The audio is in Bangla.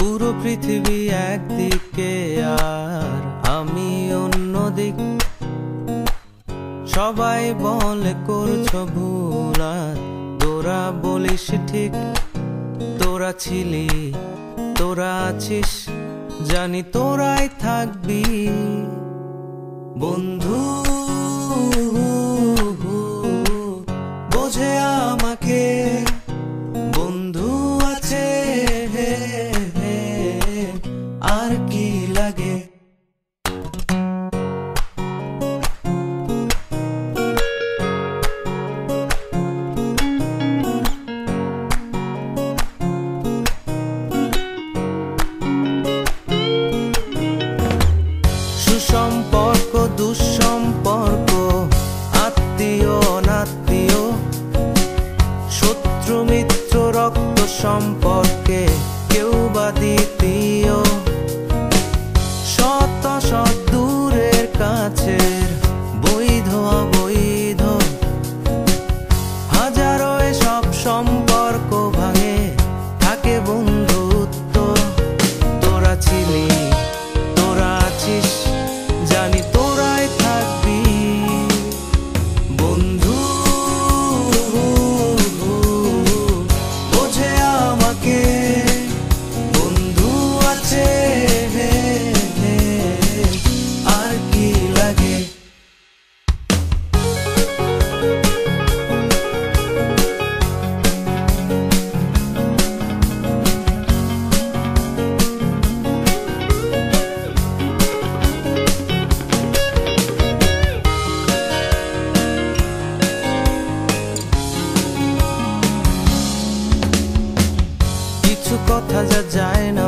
পুরো পৃথিবী একদিকে আর আমি অন্যদিক। সবাই বলে করছো ভুল আর তোরা বলিস ঠিক। তোরা ছিলি, তোরা আছিস, জানি তোরাই থাকবি বন্ধু। বোঝে আমাকে বন্ধু আছে, আর কি লাগে। সুসম্পর্ক দুঃসম্পর্ক, আত্মীয় অনাত্মীয়, শত্রু মিত্র রক্ত সম্পর্কে কেউ বা দ্বিতীয়। শত শত দূরের কাছের, বৈধ অবৈধ, হাজারো সব সম্পর্ক ভাঙে, থাকে বন্ধুত্ব। তোরা ছিলি, তোরা আছিস, জানি তোরাই থাকবি বন্ধু। বোঝে আমাকে বন্ধু আছে, আর কি লাগে। কিছু কথা যা যায় না